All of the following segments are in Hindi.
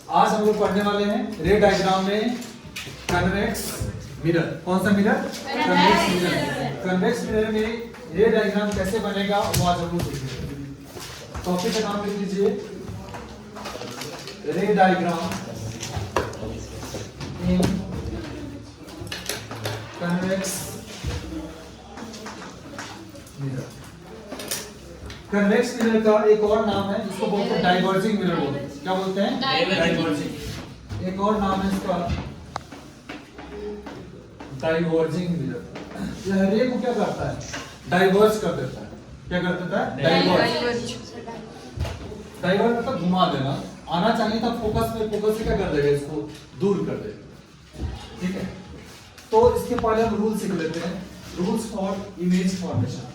आज हम लोग पढ़ने वाले हैं रे डायग्राम में कन्वेक्स मिरर। कौन सा mirror? Convex mirror. Convex mirror में रे डायग्राम कैसे बनेगा वो आज हम लोग सीखेंगे। टॉपिक का नाम लिख लीजिए रे diagram in convex mirror. Convex mirror का एक और नाम है जिसको बोलते हैं डाइवर्जिंग मिरर बोलते हैं। क्या बोलते हैं? डाइवर्जिंग। एक और नाम है इसका डाइवर्जिंग मिरर। यह रे को क्या करता है? डाइवर्ज कर देता है। क्या कर देता है? डाइवर्ज। डाइवर्ज मतलब घुमा देना। आना चाहिए था फोकस में, फोकस से क्या कर देगा? इसको दूर कर देगा। ठीक है, तो इसके पहले हम रूल सीख लेते हैं। Rules for image formation.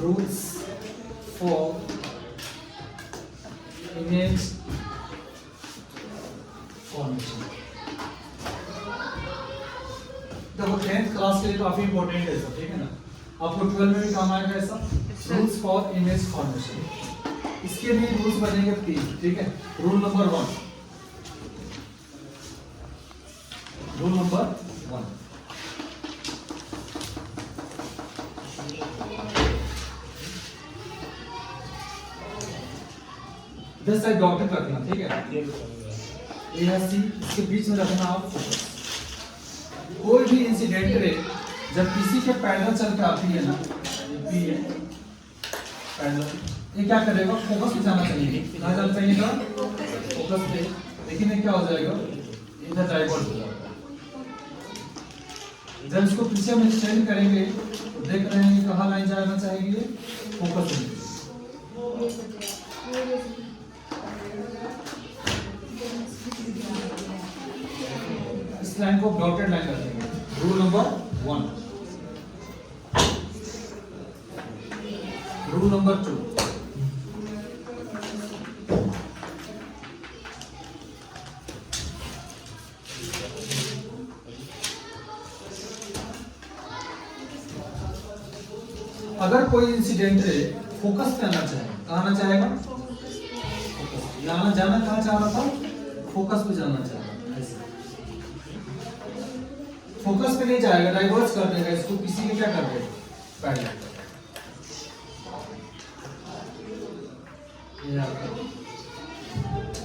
Rules for image formation। देखो 10th क्लास के लिए काफी इंपॉर्टेंट है सब, ठीक है ना? आपको 12 में भी काम आएगा ऐसा। रूल्स फॉर इमेज फॉर्मेशन, इसके लिए रूल्स बनेंगे 3, ठीक है? रूल नंबर 1, रूल नंबर 1, इधर साइड डॉटेड रखना, ठीक है? ए या सी इसके बीच में रखना आप। कोई भी इंसिडेंट रे जब किसी के पैरेलल चल के आती है ना, पी है पैरेलल, ये क्या करेगा? फोकस पे जाना चाहिए। कहाँ जाना चाहिए? फोकस पे। लेकिन ये क्या हो जाएगा? इधर डाइवर्ट हो जाएगा। जब इसको पीछे में एक्सटेंड करेंगे तो देख रहे हैं कहाँ लाइन जाना चाहिए? फोकस में। इस लाइन को डॉटेड लाइन कर देंगे। Rule number 1। रूल नंबर 2, अगर कोई इंसिडेंट रे फोकस पे आना चाहे, कहाँ आना चाहेगा? फोकस। जाना कहाँ चाह रहा था? फोकस पे जाना चाह रहा था। फोकस पे नहीं जाएगा, डाइवर्स कर देगा इसको। किसी ने क्या कर देगा? पैरेलल।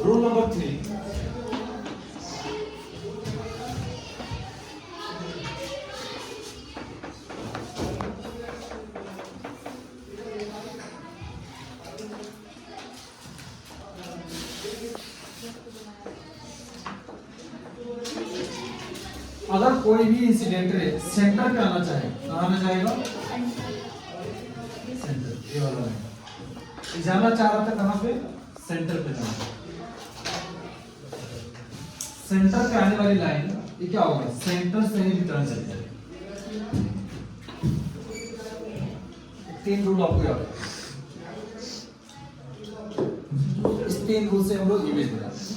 रूल नंबर 3, अगर कोई भी इंसिडेंट रे सेंटर पे आना चाहे, कहाँ आना चाहेगा? सेंटर। ये वाला है। जाना चाह रहा था कहाँ पे? सेंटर पे जाना। सेंटर पे आने वाली लाइन ये क्या होगा? सेंटर से ही रिटर्न चली जाएगी। 3 रूल आपको याद है। इस 3 रूल से हम लोग इमेज बनाते हैं।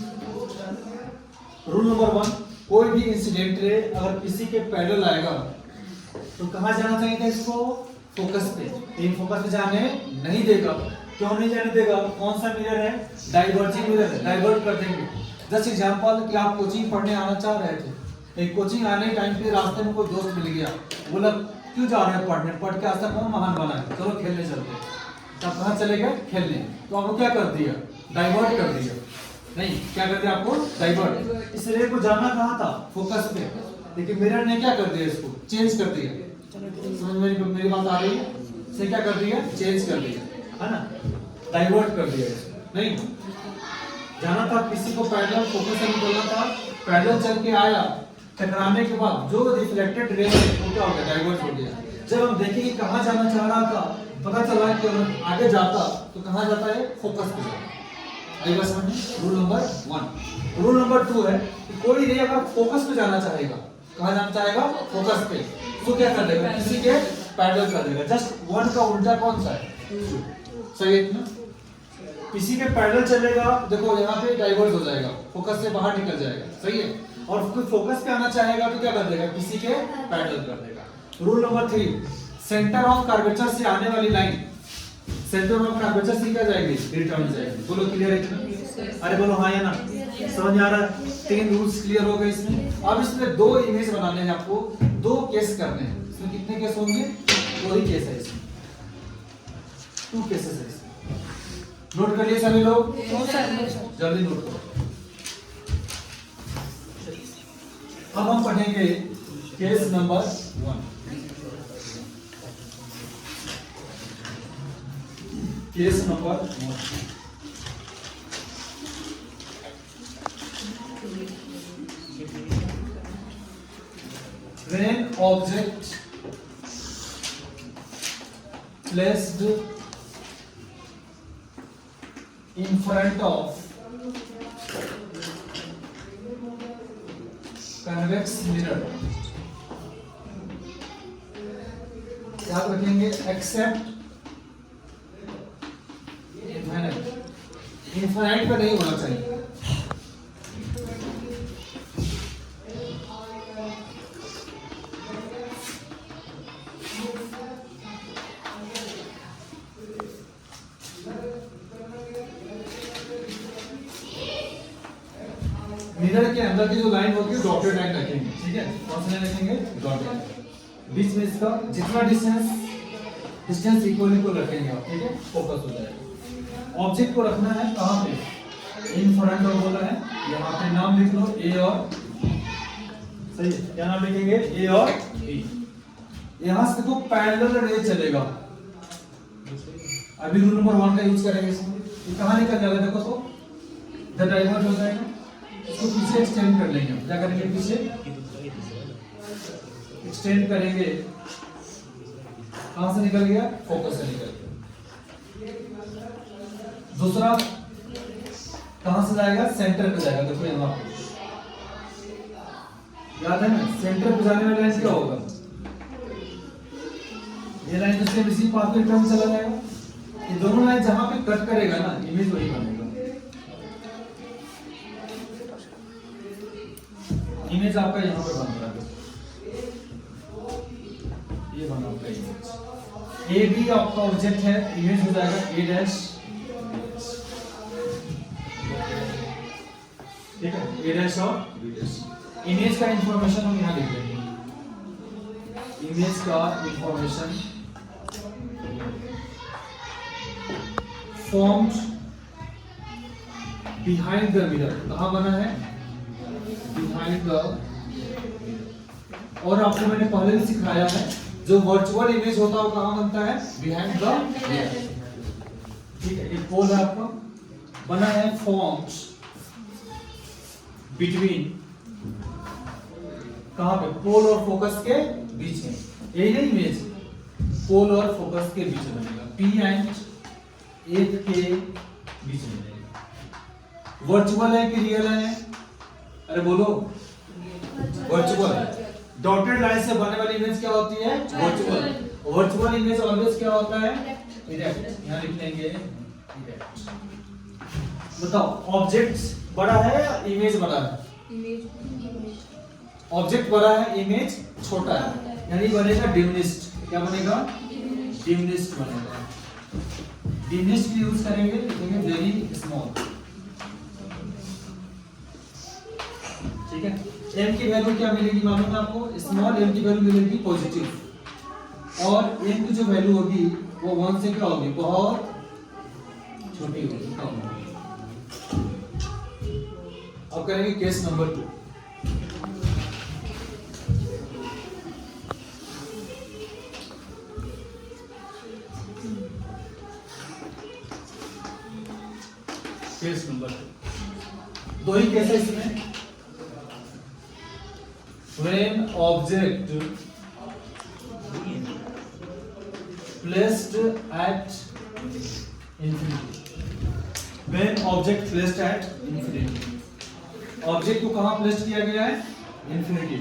रूल नंबर 1, कोई भी इंसिडेंट रे अगर किसी के पैरेलल आएगा तो कहाँ जाना चाहिए था इसको? फोकस पे। लेकिन फोकस पे जाने नहीं देगा। क्यों नहीं जाने देगा? कौन सा मिरर है? डाइवर्जिंग मिरर है। डाइवर्ट कर देंगे। जस्ट एग्जांपल कि आप कोचिंग पढ़ने आना चाह रहे थे, एक कोचिंग आने टाइम पे रास्ते में कोई दोस्त मिल गया, बोला क्यों जा रहे हैं पढ़ने? पढ़ के आज तक कौन महान बना है? चलो खेलने चलते हैं। तब कहाँ चले गए? खेलने। तो आपको क्या कर दिया? डाइवर्ट कर दिया। नहीं, क्या कर दिया आपको? डाइवर्ट। इस रे को जाना कहाँ था? फोकस पे। लेकिन मिरर ने क्या कर दिया? इसको चेंज कर दिया। समझ में मेरी बात आ रही है? इसे क्या कर दिया? चेंज कर दिया, है ना? डाइवर्ट कर दिया इसको। नहीं, जाना था किसी को पैरेलल, फोकस से निकलना था, पैरेलल चल के आया, टकराने के बाद जो रिफ्लेक्टेड रे है वो क्या हो गया? डाइवर्ट हो गया। जब हम देखेंगे कहाँ जाना चाह रहा था, पता चला कि अगर आगे जाता तो कहाँ जाता है? फोकस पे जाता। बस रूल नंबर 1। रूल नंबर 2 है कि कोई रे अगर फोकस पे जाना चाहेगा, कहाँ जाना चाहेगा? फोकस पे, तो क्या कर देगा? किसी के पैरेलल कर देगा। जस्ट 1 का उल्टा कौन सा है? 2। सही है ना? किसी के पैरेलल चलेगा, देखो यहाँ पे डाइवर्ट हो जाएगा, फोकस से बाहर निकल जाएगा। सही है? और कोई फोकस पे आना चाहेगा तो क्या कर देगा? किसी के पैरेलल कर देगा। Rule number 3, centre of curvature से आने वाली line centre of curvature C क्या जाएगी, रिटर्न जाएगी। बोलो क्लियर है इतना? अरे बोलो हाँ या ना, समझ में आ रहा है? 3 रूल्स क्लियर हो गए इसमें। अब इसमें 2 इमेज बनाने हैं आपको, 2 केस करने हैं। इसमें कितने केस होंगे? 2 ही केस है इसमें, 2 केसेस है इसमें। नोट कर लिए सभी लोग? जल्दी नोट करो। अब हम पढ़ेंगे case number 1। Case number 1। When object placed in front of convex mirror, याद रखेंगे एक्सेप्ट इनफाइनाइट, इनफाइनाइट पे नहीं होना चाहिए। मिरर के अंदर की जो लाइन होगी डॉटेड लाइन रखेंगे, ठीक है? कौन सी लाइन रखेंगे? डॉटेड। बीच में इसका जितना डिस्टेंस इक्वल रखेंगे आप, ठीक है? फोकस हो जाएगा। ऑब्जेक्ट को रखना है कहां पे? इन फ्रंट, और बोला है यहां पे नाम लिख लो ए और, सही है? क्या नाम लिखेंगे? ए और बी। यहां से देखो पैरेलल रे चलेगा। अभी रूल नंबर 1 का यूज करेंगे इसमें। ये कहां निकल जाएगा देखो तो, द डाइवर्ज हो जाएगा। इसको पीछे एक्सटेंड कर लेंगे। क्या करेंगे? पीछे एक्सटेंड करेंगे। कहां से निकल गया? फोकस से निकल गया। दूसरा कहां से जाएगा? सेंटर पे जाएगा। देखो यहां पे याद है ना, सेंटर पे जाने वाला लाइन क्या होगा? ये लाइन तो सेम इसी पाथ पे टर्न चला जाएगा। ये दोनों लाइन जहां पे कट करेगा ना, इमेज वही बनेगा। इमेज आपका यहाँ पर बन रहा है, ये बना आपका इमेज। ए बी आपका ऑब्जेक्ट है, इमेज हो जाएगा ए डैश, ठीक है? ए डैश और बी डैश। इमेज का इंफॉर्मेशन हम यहाँ लिख लेंगे। इमेज का information formed behind the mirror. कहाँ बना है? बिहाइंड द, और आपको मैंने पहले भी सिखाया है, जो वर्चुअल इमेज होता है वो कहां बनता है? बिहाइंड द मिरर, ठीक है? एक पोल है आपका बना है, फॉर्म्ड बिटवीन, कहां पे? पोल और फोकस के बीच में। यही ना इमेज, पोल और फोकस के बीच में बनेगा, पी एंड एफ के बीच में बनेगा। वर्चुअल है कि रियल है? अरे बोलो, वर्चुअल। डॉटेड लाइन से बनने वाली इमेज क्या होती है? वर्चुअल। वर्चुअल इमेज ऑलवेज क्या होता है? डायरेक्ट। यहां लिख लेंगे डायरेक्ट। बताओ, ऑब्जेक्ट बड़ा है या इमेज बड़ा है? ऑब्जेक्ट बड़ा है, इमेज छोटा है, यानी बनेगा डिमिनिश्ड। क्या बनेगा? डिमिनिश्ड बनेगा। डिमिनिश्ड भी यूज करेंगे, लिखेंगे वेरी स्मॉल, ठीक है? m की वैल्यू क्या मिलेगी मालूम है आपको? स्मॉल m की वैल्यू मिलेगी पॉजिटिव, और m की जो वैल्यू होगी वो 1 से क्या होगी? बहुत छोटी होगी, कम होगी। अब करेंगे केस नंबर 2। केस नंबर 2, 2 ही केस है इसमें। When object placed at infinity, when object placed at infinity, object को कहां प्लेस किया गया है? इंफिनिटी।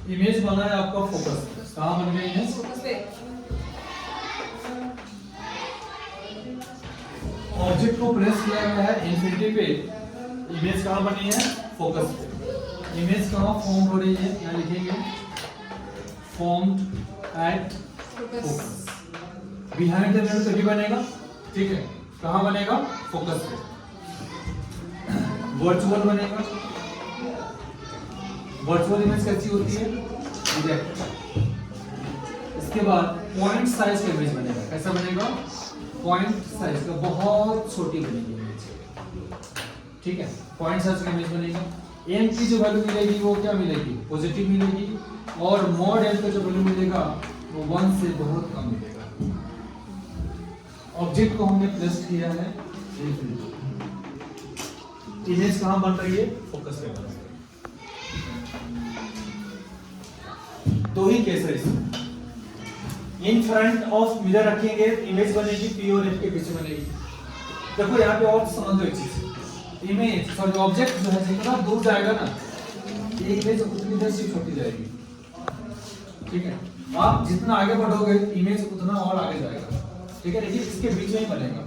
इमेज बना है आपका फोकस, कहाँ बन गया इमेज? फोकस पे। ऑब्जेक्ट को प्रेस किया गया है इन्फिनिटी पे, इमेज कहाँ बनी है? फोकस पे। इमेज कहाँ फॉर्म हो रही है? यहाँ लिखेंगे formed at focus. Behind the mirror तभी बनेगा, ठीक है? कहाँ बनेगा? फोकस पे। वर्चुअल बनेगा। वर्चुअल इमेज कैसी होती है? डायरेक्ट। इसके बाद पॉइंट साइज का इमेज बनेगा। कैसा बनेगा? पॉइंट साइज का, बहुत छोटी बनेगी इमेज, ठीक है? पॉइंट साइज का इमेज बनेगा। एम की जो वैल्यू मिलेगी वो क्या मिलेगी? पॉजिटिव मिलेगी। और मॉड एम का जो वैल्यू मिलेगा वो 1 से बहुत कम मिलेगा। ऑब्जेक्ट को हमने प्लेस किया है इन्फिनिटी। इमेज कहाँ बन रही है? फोकस पे बन रही है। दो ही केस है इसमें। इन फ्रंट ऑफ मिरर रखेंगे, इमेज बनेगी, पी और एफ के पीछे बनेगी। देखो यहाँ पे और समझो एक चीज, इमेज सॉरी ऑब्जेक्ट जो है जितना दूर जाएगा ना, ये इमेज उतनी देर शिफ्ट होती जाएगी, ठीक है? आप जितना आगे बढ़ोगे इमेज उतना और आगे जाएगा, ठीक है? लेकिन इसके बीच में ही बनेगा,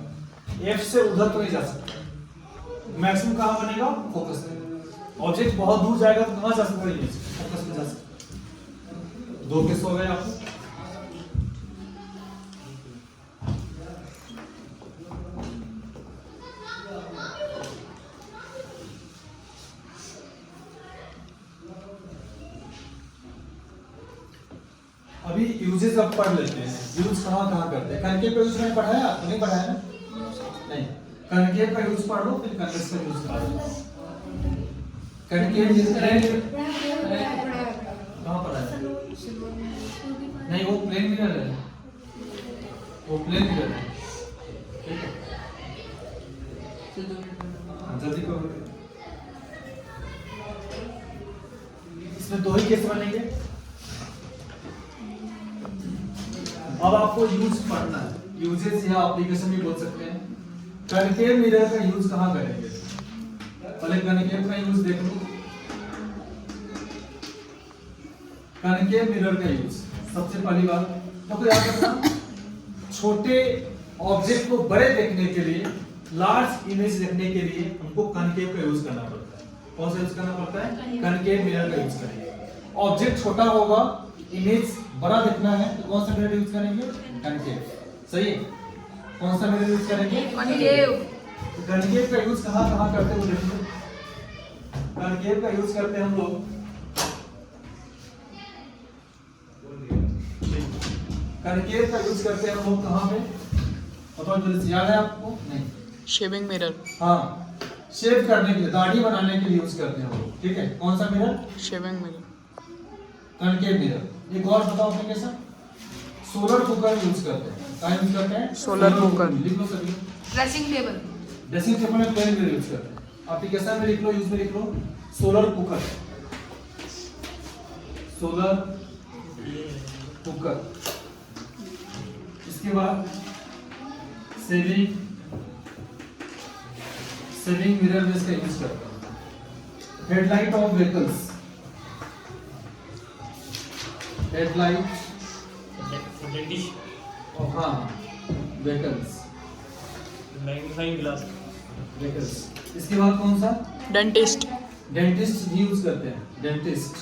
एफ से उधर तो नहीं जा सकता। मैक्सिमम कहाँ बनेगा? फोकस में। ऑब्जेक्ट बहुत दूर जाएगा तो कहाँ जा सकता है? इमेज फोकस में जा सकता है। दो केस हो गए आपको। अभी यूजेस अब पढ़ लेते हैं। यूज कहाँ करते हैं? कनकेव का यूज मैंने पढ़ाया, आपको नहीं पढ़ाया ना? नहीं, कनकेव का यूज पढ़ लो, फिर कन्वेक्स का यूज पढ़ लो। कनकेव कहाँ पढ़ाया? नहीं, वो प्लेन मिरर है, वो प्लेन मिरर है, ठीक है? जल्दी करो। इसमें दो ही केस बनेंगे। अब आपको यूज पढ़ना है, यूजेस या एप्लीकेशन भी बोल सकते हैं। कनकेव मिरर का यूज कहाँ करेंगे? पहले कनकेव का यूज देख लो। कनकेव मिरर का यूज सबसे पहली बात तो याद रखना, छोटे ऑब्जेक्ट को बड़े देखने के लिए, लार्ज इमेज देखने के लिए हमको कनकेव का यूज करना पड़ता है। कौन सा यूज करना पड़ता है? कनकेव मिरर का यूज करेंगे। ऑब्जेक्ट छोटा होगा, इमेज बड़ा देखना है तो कौन सा मिरर यूज करेंगे? कनकेव। सही है? कौन सा मिरर यूज करेंगे? कनकेव। कनकेव का यूज कहाँ करते हैं वो देखिए। कनकेव का यूज करते हैं हम लोग, कनकेव का यूज करते हैं हम लोग कहाँ पे? बताओ जल्दी, याद है आपको? नहीं। Shaving mirror. हाँ, शेव करने के लिए, दाढ़ी बनाने के लिए यूज करते हैं हम लोग, ठीक है? कौन सा mirror? Shaving mirror. Concave mirror. एक और बताओ एप्लीकेशन। सोलर कुकर यूज करते हैं। क्या यूज करते हैं? Solar cooker. लिख लो सभी। Dressing table. ड्रेसिंग टेबल में प्लेन मिरर यूज करते हैं। एप्लीकेशन में लिख लो, यूज में लिख लो, सोलर कुकर। Solar cooker. इसके बाद सेविंग मिरर में इसका यूज करते हैं। Headlight of vehicles. हेडलाइट हाँ व्हीकल्स। Magnifying glass. व्हीकल्स। इसके बाद कौन सा? डेंटिस्ट। डेंटिस्ट भी यूज करते हैं। Dentist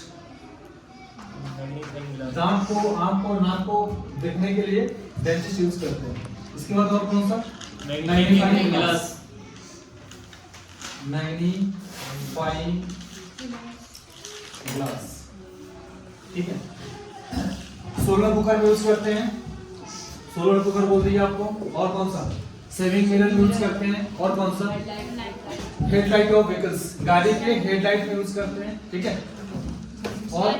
magnifying glass. दांत को, आंख को, नाक को देखने के लिए डेंटिस्ट यूज करते हैं। इसके बाद और कौन सा? Magnifying glass. मैग्नीफाइंग ग्लास, ठीक है? सोलर कुकर में यूज करते हैं। सोलर कुकर बोल दिया आपको। और कौन सा? सेविंग मिरर यूज करते हैं। और कौन सा? हेडलाइट ऑफ व्हीकल्स, गाड़ी के हेडलाइट में यूज करते हैं, ठीक है? और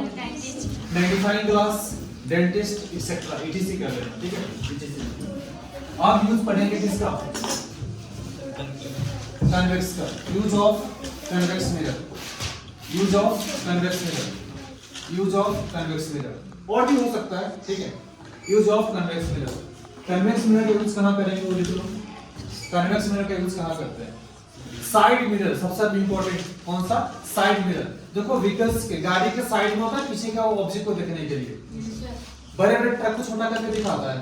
magnifying glass, dentist etcetera etc कर रहे हैं, ठीक है? etc। आप यूज पढ़ेंगे किसका? कन्वेक्स का। Use of convex mirror. Use of convex mirror. Use of convex mirror और भी हो सकता है, ठीक है? Use of convex mirror. Convex mirror का यूज कहाँ करेंगे वो लिख लो। कन्वेक्स मिरर का यूज कहाँ करते हैं? साइड मिरर सबसे इंपॉर्टेंट। कौन सा? Side mirror. देखो व्हीकल्स के गाड़ी के साइड में होता है पीछे का ऑब्जेक्ट को देखने के लिए, बड़े बड़े ट्रक को छोटा करके दिखाता है।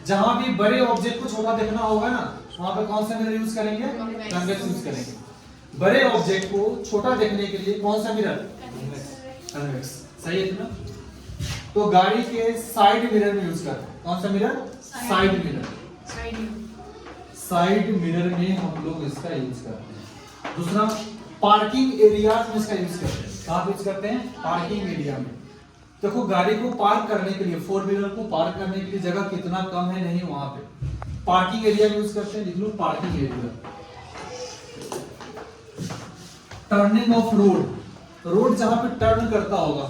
जहां भी बड़े ऑब्जेक्ट को छोटा देखना होगा ना वहां पे कौन सा मिरर यूज करेंगे, कन्वेक्स यूज करेंगे। बड़े ऑब्जेक्ट को छोटा देखने के लिए कौन सा मिरर, कन्वेक्स। सही है ना? तो गाड़ी के साइड मिरर में यूज करते हैं। कौन सा mirror, side mirror. Side mirror में हम लोग इसका यूज करते हैं। दूसरा पार्किंग एरिया में इसका यूज करते हैं। कहां यूज करते हैं, पार्किंग एरिया में। देखो गाड़ी को पार्क करने के लिए, फोर व्हीलर को पार्क करने के लिए जगह कितना कम है नहीं, वहां पे पार्किंग एरिया यूज करते हैं। लिख लो parking area. Turning off road, road जहां पे टर्न करता होगा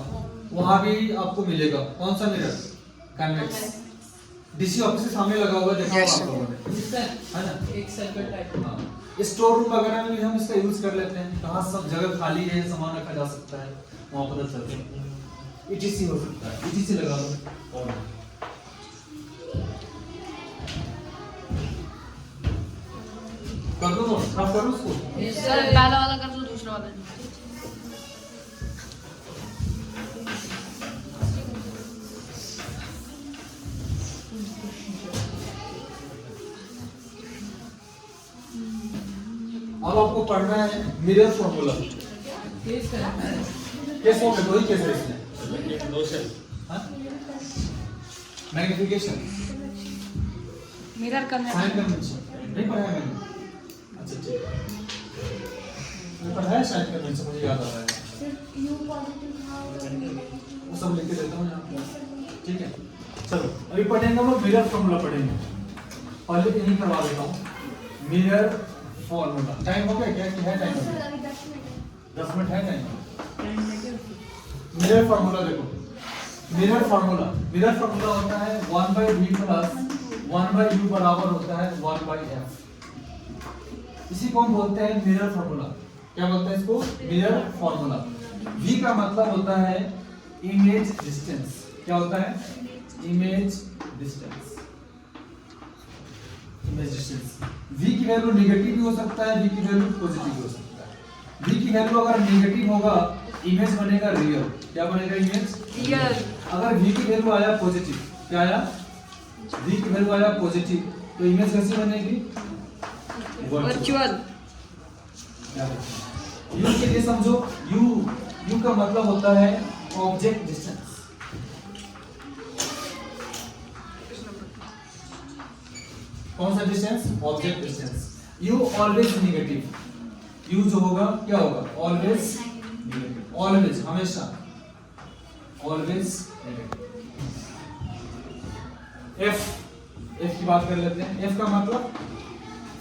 वहां भी आपको मिलेगा कौन सा मिरर, कन्वेक्स। डीसी ऑफिस के सामने लगा हुआ देखा Yes, आप लोगों ने, है ना? एक सर्कल टाइप। हाँ, स्टोर रूम वगैरह में भी हम इसका यूज कर लेते हैं। कहाँ सब जगह खाली है, सामान रखा जा सकता है, वहां पता चलता है। ETC हो सकता है, ETC लगा लो। कर दो ना, साफ करो उसको। सर पहला वाला कर दो, दूसरा वाला अब आपको पढ़ना है mirror formula. Case case form में दो ही केस है इसमें। दो से मैग्निफिकेशन, मिरर करने साइन कन्वेंशन नहीं पढ़ा है मैंने। अच्छा ठीक है, मैं पढ़ा है साइन कन्वेंशन, मुझे याद आ रहा है। वो सब लिख के देता हूँ यहाँ पे। ठीक है, चलो अभी पढ़ेंगे हम लोग मिरर फॉर्मूला पढ़ेंगे। पहले यही करवा देता हूँ मिरर फॉर्मूला। टाइम हो गया क्या कि है टाइम? 10 मिनट है टाइम। मिरर फॉर्मूला देखो, मिरर फॉर्मूला होता है 1/v + 1/u बराबर होता है 1/f। इसी को हम बोलते हैं मिरर फॉर्मूला। क्या बोलते हैं इसको, मिरर फॉर्मूला। v का मतलब होता है इमेज डिस्टेंस। क्या होता है, image distance. Image distance. v की वैल्यू नेगेटिव भी हो सकता है, v की वैल्यू पॉजिटिव भी हो सकता है। v की वैल्यू अगर नेगेटिव होगा इमेज बनेगा रियल। क्या बनेगा, इमेज रियल। अगर v की वैल्यू आया पॉजिटिव, क्या आया, v की वैल्यू आया पॉजिटिव, तो इमेज कैसी बनेगी, वर्चुअल। u के लिए समझो, u का मतलब होता है ऑब्जेक्ट डिस्टेंस। कौन सा distance, object distance. u always negative, u जो होगा क्या होगा, ऑलवेज नेगेटिव, ऑलवेज हमेशा, ऑलवेज नेगेटिव। f की बात कर लेते हैं। f का मतलब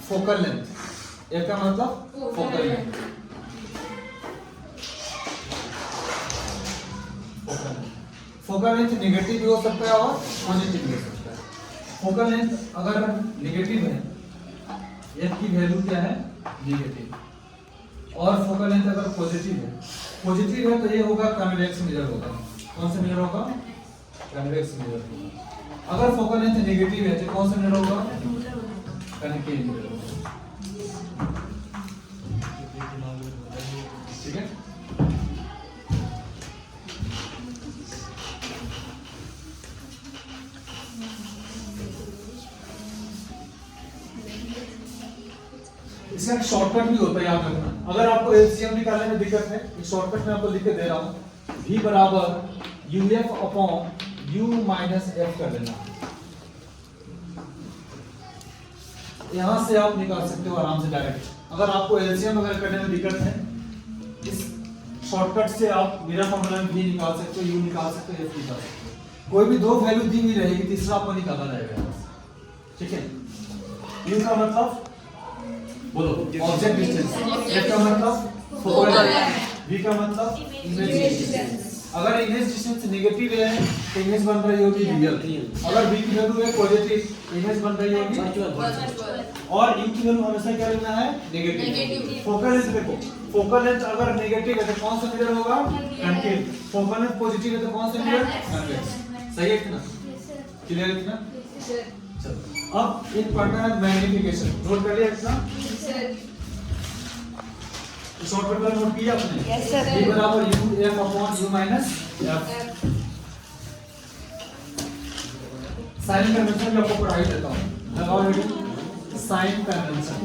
फोकल लेंथ, f का मतलब focal length. Focal length negative भी हो सकता है और पॉजिटिव भी हो सकता है। फोकल लेंथ अगर नेगेटिव है, f की वैल्यू क्या है, नेगेटिव, और फोकल लेंथ अगर पॉजिटिव है तो ये होगा कन्वेक्स मिरर होगा। कौन सा मिरर होगा, कन्वेक्स मिरर होगा। अगर फोकल लेंथ नेगेटिव है तो कौन सा मिरर होगा, कनकेव मिरर होगा। ठीक है, इसका एक शॉर्टकट भी होता है, याद रखना। अगर आपको एलसीएम निकालने में दिक्कत है, एक शॉर्टकट में आपको लिख के दे रहा हूं, v बराबर uf/u - f कर लेना। यहां से आप निकाल सकते हो आराम से डायरेक्ट। अगर आपको एलसीएम वगैरह करने में दिक्कत है, इस शॉर्टकट से आप मिरर फॉर्मूला में v निकाल सकते हो, u निकाल सकते हो, f निकाल सकते हो। कोई भी दो वैल्यू दी हुई रहेगी, तीसरा आपको निकालना रहेगा। ठीक है, u का मतलब बोलो ऑब्जेक्ट डिस्टेंस, f का मतलब फोकल लेंथ, v का मतलब इमेज डिस्टेंस। अगर इमेज डिस्टेंस नेगेटिव है तो इमेज बन रही होगी रियल। अगर v की वैल्यू है पॉजिटिव, इमेज बन रही होगी वर्चुअल। और u की वैल्यू हमेशा क्या लेना है, नेगेटिव। फोकल लेंथ देखो, फोकल लेंथ अगर नेगेटिव है तो कौन सा मिरर होगा, कनकेव। फोकल लेंथ पॉजिटिव है तो कौन सा मिरर, कन्वेक्स। सही है कितना, क्लियर है कितना? चलो अब एक पढ़ना है मैग्निफिकेशन। नोट कर लिया इतना। शॉर्टकट का नोट किया आपने? Yes, sir. D बराबर U F upon U minus F। Sign convention में आपको पढ़ाई देता हूँ, लगाओ हेडिंग साइन कन्वेंशन।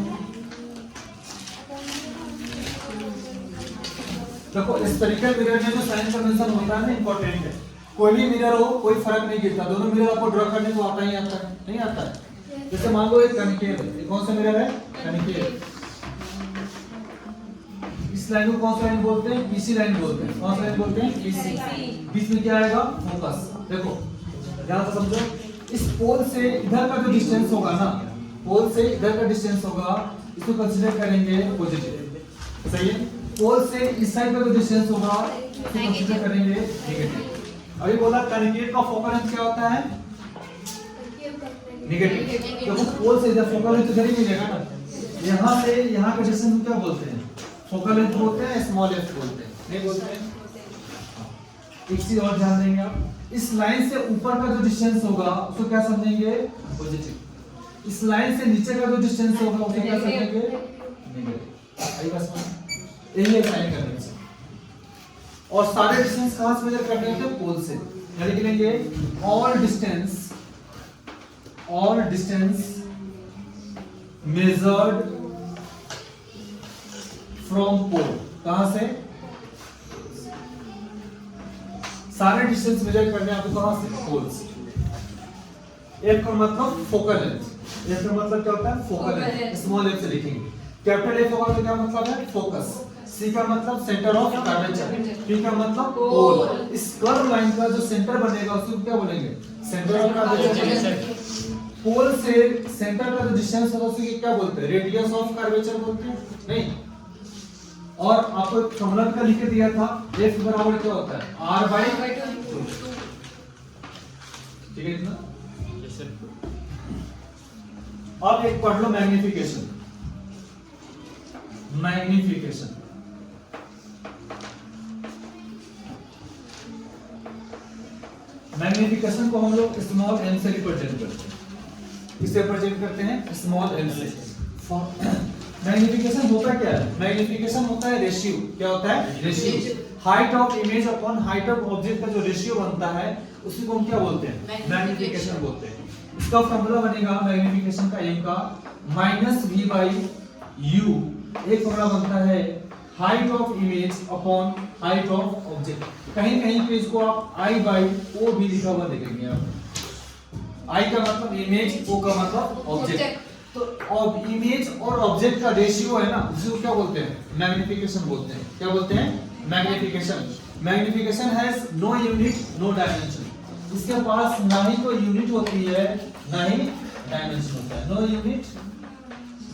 देखो स्फेरिकल मिरर में जो साइन कन्वेंशन होता है ना इंपॉर्टेंट है। कोई भी मिरर हो कोई फर्क नहीं गिरता, दोनों मिरर आपको ड्रॉ करने को आता ही आता है, नहीं आता है। जैसे मान लो एक कनिकेव है, ये कौन सा मिरर है? कनिकेव। इस लाइन को कौन सा लाइन बोलते हैं? पीसी लाइन बोलते हैं। कौन सा लाइन बोलते हैं? पीसी। बीच में क्या आएगा? फोकस। देखो ध्यान से समझो, इस पोल से इधर का जो डिस्टेंस होगा ना, पोल से इधर का डिस्टेंस होगा, इसको कंसीडर करेंगे पॉजिटिव, सही है। पोल से इस साइड का जो डिस्टेंस होगा इसको कंसीडर करेंगे नेगेटिव। अभी बोला कनिकेव का फोकल लेंथ क्या होता है? नेगेटिव। देखो पोल से इधर फोकल लेंथ इधर ही मिलेगा ना, यहां से यहां का डिस्टेंस को क्या बोलते हैं? फोकल लेंथ बोलते हैं, स्मॉल एफ बोलते हैं, नहीं बोलते हैं? एक चीज और ध्यान देंगे आप, इस लाइन से ऊपर का जो डिस्टेंस होगा उसको क्या समझेंगे? पॉजिटिव। इस लाइन से नीचे का जो डिस्टेंस होगा उसको क्या समझेंगे? नेगेटिव। आई बात समझ? यही है साइन कन्वेंशन। और सारे डिस्टेंस कहां से मेजर करने होते हैं? पोल से। यानी कि लेंगे all distance measured from pole. कहां से? सारे डिस्टेंस मेजर करने आपको कहां से? पोल से। एफ का मतलब फोकल लेंथ। एफ का मतलब क्या होता है? Focal length. स्मॉल एफ से लिखेंगे। कैपिटल एफ होगा तो क्या मतलब है? फोकस। सी का मतलब सेंटर ऑफ कर्वेचर। पी का मतलब पोल। इस कर्व लाइन का जो सेंटर बनेगा उसको क्या बोलेंगे? Centre of curvature. पोल से सेंटर का जो डिस्टेंस होगा उसे क्या बोलते हैं? रेडियस ऑफ कर्वेचर बोलते हैं, नहीं? और आपको एक फॉर्मूला का लिख के दिया था, F बराबर क्या होता है? R/2। ठीक है इतना? Yes sir. अब एक पढ़ लो मैग्निफिकेशन। मैग्निफिकेशन मैग्निफिकेशन को हम लोग स्मॉल m से रिप्रेजेंट करते हैं। किससे रिप्रेजेंट करते हैं? स्मॉल m से। मैग्निफिकेशन होता क्या है? मैग्निफिकेशन होता है रेशियो। क्या होता है? Ratio. Height of image upon height of object का जो रेशियो बनता है उसी को हम क्या बोलते हैं? मैग्निफिकेशन बोलते हैं। इसका फॉर्मूला बनेगा मैग्निफिकेशन का m का -v/u। एक फॉर्मूला बनता है height of image upon height of object. कहीं कहीं पे इसको आप I/O भी लिखा हुआ देखेंगे आप। I का मतलब इमेज, O का मतलब ऑब्जेक्ट। तो अब इमेज और ऑब्जेक्ट का रेशियो है ना, जिसको क्या बोलते हैं? मैग्निफिकेशन बोलते हैं। क्या बोलते हैं? Magnification. Magnification has no unit no dimension. इसके पास ना ही कोई यूनिट होती है ना ही डायमेंशन होता है। No unit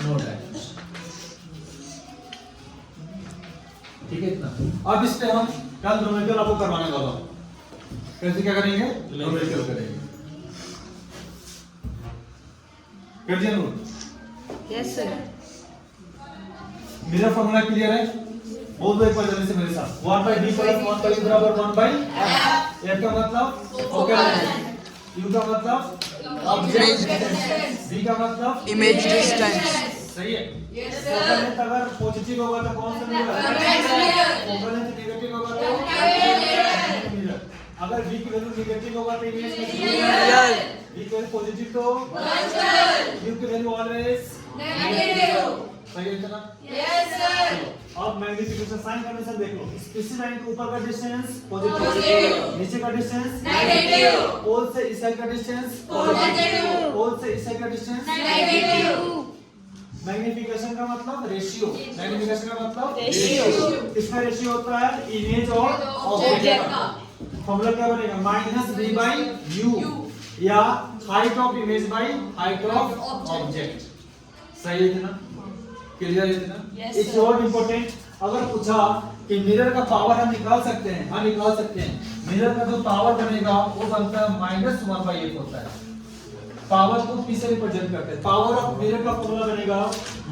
no dimension. ठीक है इतना? अब इस पे हम कल न्यूमेरिकल आपको करवाने वाला हूं। कैसे क्या करेंगे? न्यूमेरिकल करेंगे। कर दिया नोट? Yes sir. मेरा फॉर्मूला क्लियर है? बोल दो एक बार जल्दी से मेरे साथ। 1/d + 1/u बराबर 1/f। f का मतलब फोकल लेंथ, u का मतलब ऑब्जेक्ट, v का मतलब इमेज डिस्टेंस। सही है? फोकल लेंथ अगर पॉजिटिव होगा तो कौन सा मिरर? फोकल लेंथ नेगेटिव होगा तो नेगेटिव मिरर। अगर v की वैल्यू नेगेटिव होगा तो इमेज रियल। v की वैल्यू पॉजिटिव तो वर्चुअल। u की वैल्यू ऑलवेज नेगेटिव। सही है ना? Yes sir. अब मैग्निफिकेशन साइन कन्वेंशन देख लो। इस लाइन के ऊपर का डिस्टेंस पॉजिटिव, नीचे का डिस्टेंस नेगेटिव, पोल से इस साइड का डिस्टेंस पॉजिटिव, पोल से इस साइड का डिस्टेंस नेगेटिव। मैग्निफिकेशन का मतलब रेशियो। मैग्निफिकेशन का मतलब रेशियो। इसका रेशियो होता है इमेज और ऑब्जेक्ट का। फॉर्मूला क्या बनेगा? -v/u या height of image by height of object. सही है ना? क्लियर है ना? एक और इंपॉर्टेंट, अगर पूछा कि मिरर का पावर हम निकाल सकते हैं? हाँ निकाल सकते हैं। मिरर का जो पावर बनेगा वो बनता है -1/f होता है। पावर को p से रिप्रेजेंट करते हैं। पावर ऑफ मिरर का फॉर्मूला बनेगा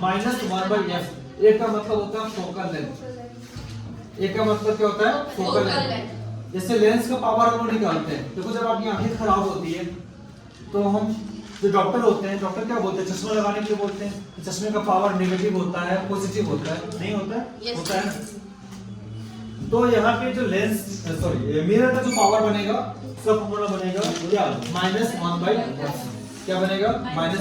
-1/f। एक का मतलब होता है फोकल लेंथ। एक का मतलब क्या होता है? Focal length. जैसे लेंस का पावर हम लोग निकालते हैं। देखो जब आपकी आंखें खराब होती है तो हम जो डॉक्टर होते हैं, डॉक्टर क्या बोलते हैं, चश्मा लगाने के लिए बोलते हैं कि चश्मे का पावर नेगेटिव होता है पॉजिटिव होता है, नहीं होता है? Yes. होता है ना? तो यहाँ पे जो लेंस सॉरी मिरर का जो पावर बनेगा उसका फॉर्मूला बनेगा क्या -1/, क्या बनेगा -1/,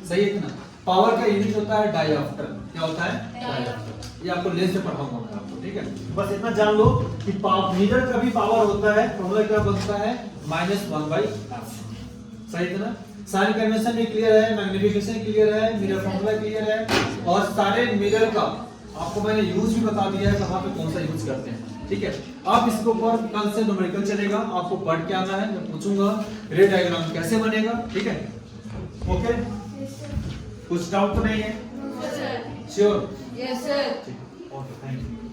सही है ना? पावर का यूनिट होता है डायऑप्टर, क्या होता है डायऑप्टर, ये आपको लेंस से पढ़ाऊंगा मैं आपको, ठीक है? बस इतना जान लो कि मिरर का भी पावर होता है, फॉर्मूला क्या बनता है -1/f, सही है ना? साइन कन्वेंशन भी क्लियर है, मैग्निफिकेशन क्लियर है, मिरर फॉर्मूला क्लियर है, और सारे मिरर का आपको मैंने यूज भी बता दिया है कहां पे कौन सा यूज करते हैं, ठीक है? आप इसके ऊपर कल से न्यूमेरिकल चलेगा, आपको पढ़ के आना है, मैं पूछूंगा रे डायग्राम कैसे बनेगा, ठीक है? ओके, कुछ डाउट तो नहीं है? No, sir. Sure? Yes, sir. Okay, thank you.